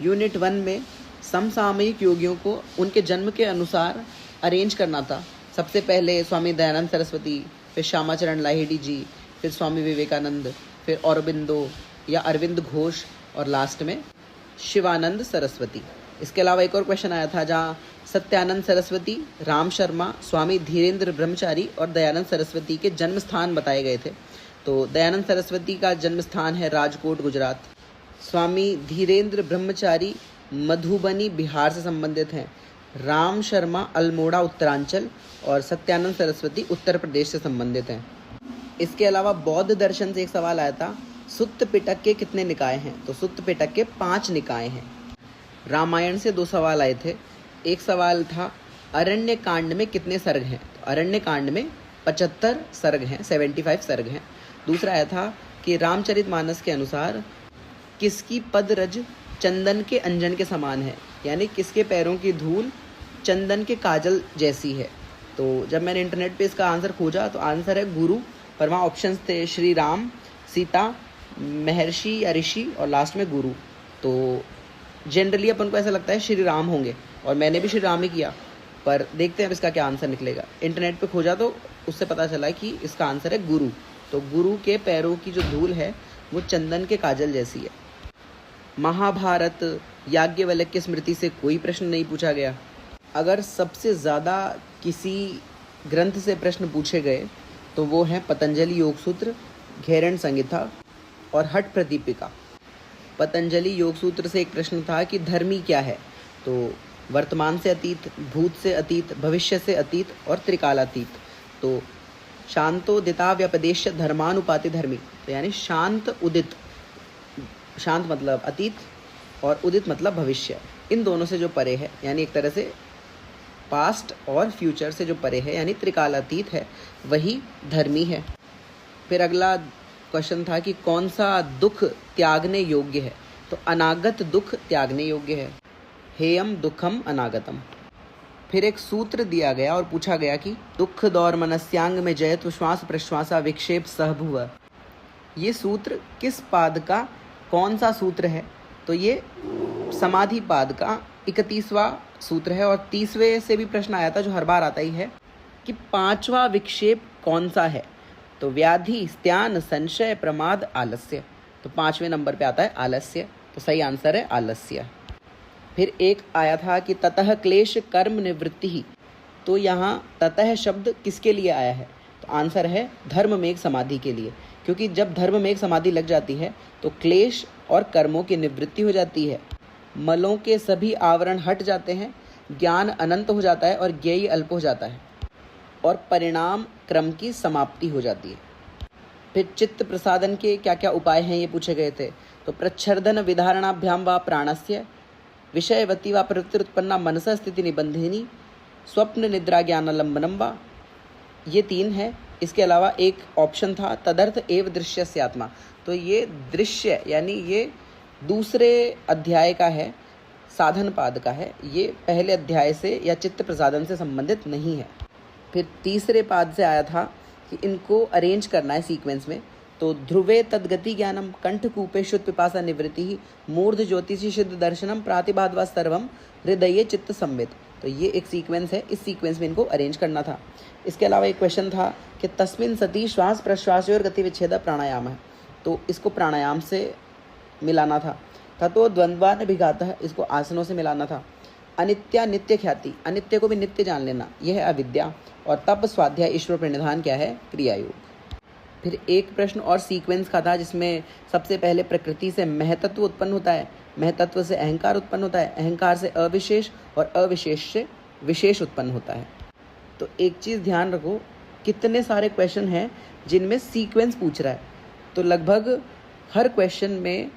Unit 1 में समसामयिक योगियों को उनके जन्म के अनुसार अरेंज करना था। सबसे पहले स्वामी दयानंद सरस्वती, फिर श्यामाचरण लाहिड़ी जी, फिर स्वामी विवेकानंद, फिर औरबिंदो या अरविंद घोष और लास्ट में शिवानंद सरस्वती। इसके अलावा एक और क्वेश्चन आया था जहाँ सत्यानंद सरस्वती, राम शर्मा, स्वामी धीरेन्द्र ब्रह्मचारी और दयानंद सरस्वती के जन्म स्थान बताए गए थे। तो दयानंद सरस्वती का जन्म स्थान है राजकोट, गुजरात। स्वामी धीरेन्द्र ब्रह्मचारी मधुबनी, बिहार से संबंधित हैं। राम शर्मा अल्मोड़ा, उत्तरांचल और सत्यानंद सरस्वती उत्तर प्रदेश से संबंधित हैं। इसके अलावा बौद्ध दर्शन से एक सवाल आया था, सुत्त पिटक के कितने निकाय हैं? तो सुत्त पिटक के 5 निकाय हैं। रामायण से 2 सवाल आए थे। एक सवाल था अरण्य कांड में कितने सर्ग हैं? तो अरण्य कांड में 75 सर्ग हैं, 75 सर्ग हैं। दूसरा आया था कि रामचरितमानस के अनुसार किसकी पदरज चंदन के अंजन के समान है, यानी किसके पैरों की धूल चंदन के काजल जैसी है। तो जब मैंने इंटरनेट पे इसका आंसर खोजा तो आंसर है गुरु, पर वहाँ ऑप्शंस थे श्री राम, सीता, महर्षि या ऋषि और लास्ट में गुरु। तो जनरली अपन को ऐसा लगता है श्री राम होंगे और मैंने भी श्री राम ही किया, पर देखते हैं अब इसका क्या आंसर निकलेगा। इंटरनेट पे खोजा तो उससे पता चला कि इसका आंसर है गुरु। तो गुरु के पैरों की जो धूल है वो चंदन के काजल जैसी है। महाभारत याज्ञवल्क्य की स्मृति से कोई प्रश्न नहीं पूछा गया। अगर सबसे ज़्यादा किसी ग्रंथ से प्रश्न पूछे गए तो वो हैं पतंजलि योग सूत्र, घेरण संहिता और हठ प्रदीपिका। पतंजलि योग सूत्र से एक प्रश्न था कि धर्मी क्या है? तो वर्तमान से अतीत, भूत से अतीत, भविष्य से अतीत और त्रिकालातीत। तो शांतोदिता व्यपदेश्य धर्मानुपाति धर्मी, तो यानी शांत उदित, शांत मतलब अतीत और उदित मतलब भविष्य, इन दोनों से जो परे है, यानी एक तरह से पास्ट और फ्यूचर से जो परे है, यानी त्रिकालातीत है, वही धर्मी है। फिर अगला क्वेश्चन था कि कौन सा दुख त्यागने योग्य है? तो अनागत दुख त्यागने योग्य है। हेयम दुखम अनागतम। फिर एक सूत्र दिया गया और पूछा गया कि दुख दौर मनस्यांग में जयत्व श्वास प्रश्वासा विक्षेप सहभुव। ये सूत्र किस पाद का कौन सा सूत्र है? तो ये समाधि पाद का 31वां सूत्र है। और 30वें से भी प्रश्न आया था जो हर बार आता ही है कि 5वां विक्षेप कौन सा है? तो व्याधि, स्त्यान, संशय, प्रमाद, आलस्य। तो 5वें नंबर पे आता है आलस्य। तो सही आंसर है आलस्य। फिर एक आया था कि ततः क्लेश कर्म निवृत्ति ही। तो यहाँ ततः शब्द किसके लिए आया है? तो आंसर है धर्म में एक समाधि के लिए, क्योंकि जब धर्म में एक समाधि लग जाती है तो क्लेश और कर्मों की निवृत्ति हो जाती है, मलों के सभी आवरण हट जाते हैं, ज्ञान अनंत हो जाता है और ज्ञेय अल्प हो जाता है और परिणाम क्रम की समाप्ति हो जाती है। फिर चित्त प्रसादन के क्या क्या उपाय हैं ये पूछे गए थे। तो प्रच्छर्दन विधारणाभ्याम व प्राणस्य, विषयवती व प्रवृत्तिरुत्पन्ना मनसा स्थिति निबंधिनी, स्वप्न निद्रा ज्ञानालंबनम व, ये 3 है। इसके अलावा एक ऑप्शन था तदर्थ एव दृश्यस्य आत्मा। तो ये दृश्य यानी ये दूसरे अध्याय का है, साधन पाद का है, ये पहले अध्याय से या चित्त प्रसादन से संबंधित नहीं है। फिर तीसरे पाद से आया था कि इनको अरेंज करना है सीक्वेंस में। तो ध्रुवे तद्गति ज्ञानम, कंठकूपे शुद्ध पिपासा निवृत्ति, मूर्ध ज्योतिषी सिद्ध दर्शनम, प्रातिभाद्वा सर्वम, हृदये चित्त संवित। तो ये एक सीक्वेंस है, इस सीक्वेंस में इनको अरेंज करना था। इसके अलावा एक क्वेश्चन था कि तस्मिन सती श्वास प्रश्वासयोर गति विच्छेद प्राणायाम है। तो इसको प्राणायाम से मिलाना था। ततो द्वंद्वान विघातः, इसको आसनों से मिलाना था। अनित्या नित्य ख्याति, अनित्य को भी नित्य जान लेना, यह है अविद्या। और तप, स्वाध्याय, ईश्वर प्रणिधान क्या है? क्रिया योग। फिर एक प्रश्न और सीक्वेंस का था जिसमें सबसे पहले प्रकृति से महतत्व उत्पन्न होता है, महतत्व से अहंकार उत्पन्न होता है, अहंकार से अविशेष और अविशेष से विशेष उत्पन्न होता है। तो एक चीज़ ध्यान रखो, कितने सारे क्वेश्चन हैं जिनमें सीक्वेंस पूछ रहा है। तो लगभग हर क्वेश्चन में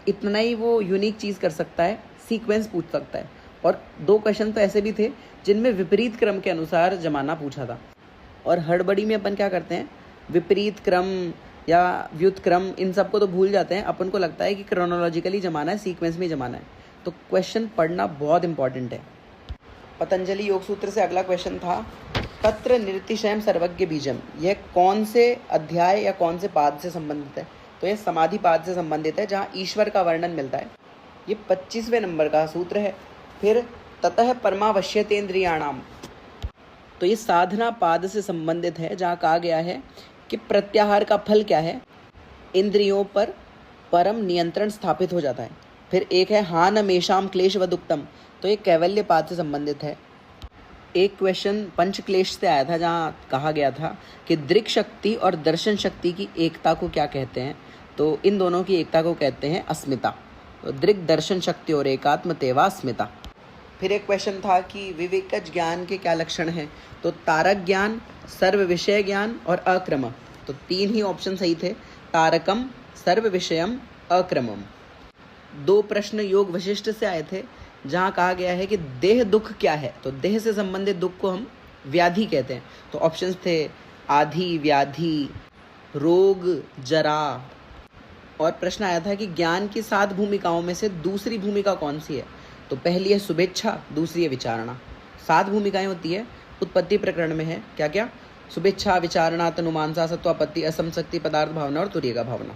इतना ही वो यूनिक चीज़ कर सकता है, सीक्वेंस पूछ सकता है। और 2 क्वेश्चन तो ऐसे भी थे जिनमें विपरीत क्रम के अनुसार जमाना पूछा था। और हड़बड़ी में अपन क्या करते हैं, विपरीत क्रम या व्युत्क्रम इन सबको तो भूल जाते हैं। अपन को लगता है कि क्रोनोलॉजिकली जमाना है, सीक्वेंस में जमाना है। तो क्वेश्चन पढ़ना बहुत इंपॉर्टेंट है। पतंजलि योग सूत्र से अगला क्वेश्चन था तत्र निरतिशयम सर्वज्ञ बीजम। यह कौन से अध्याय या कौन से पाद से संबंधित है? तो यह समाधि पाद से संबंधित है, जहाँ ईश्वर का वर्णन मिलता है। ये 25वें नंबर का सूत्र है। फिर ततः परमावश्यतेन्द्रियाणाम, तो ये साधना पाद से संबंधित है, जहाँ कहा गया है कि प्रत्याहार का फल क्या है, इंद्रियों पर परम नियंत्रण स्थापित हो जाता है। फिर एक है हानमेषाम क्लेशवदुक्तम, तो ये कैवल्य पाद से संबंधित है। एक क्वेश्चन पंचक्लेश से आया था, जहाँ कहा गया था कि दृक् शक्ति और दर्शन शक्ति की एकता को क्या कहते हैं, तो इन दोनों की एकता को कहते हैं अस्मिता। तो दृक् दर्शन शक्ति और एकात्म तेवा अस्मिता। फिर एक क्वेश्चन था कि विवेकज ज्ञान के क्या लक्षण हैं, तो तारक ज्ञान, सर्व विषय ज्ञान और अक्रम। तो 3 ही ऑप्शन सही थे, तारकम, सर्व विषयम, अक्रमम। 2 प्रश्न योग वशिष्ठ से आए थे, जहाँ कहा गया है कि देह दुख क्या है, तो देह से संबंधित दुख को हम व्याधि कहते हैं। तो ऑप्शंस थे आधि, व्याधि, रोग, जरा। और प्रश्न आया था कि ज्ञान की 7 भूमिकाओं में से दूसरी भूमिका कौन सी है, तो पहली है शुभेच्छा, दूसरी है विचारणा। 7 भूमिकाएं होती है, उत्पत्ति प्रकरण में है क्या क्या, शुभेच्छा, विचारणा, तनुमानसा, सत्वापत्ति, असमशक्ति, पदार्थ भावना और तुरीय का भावना।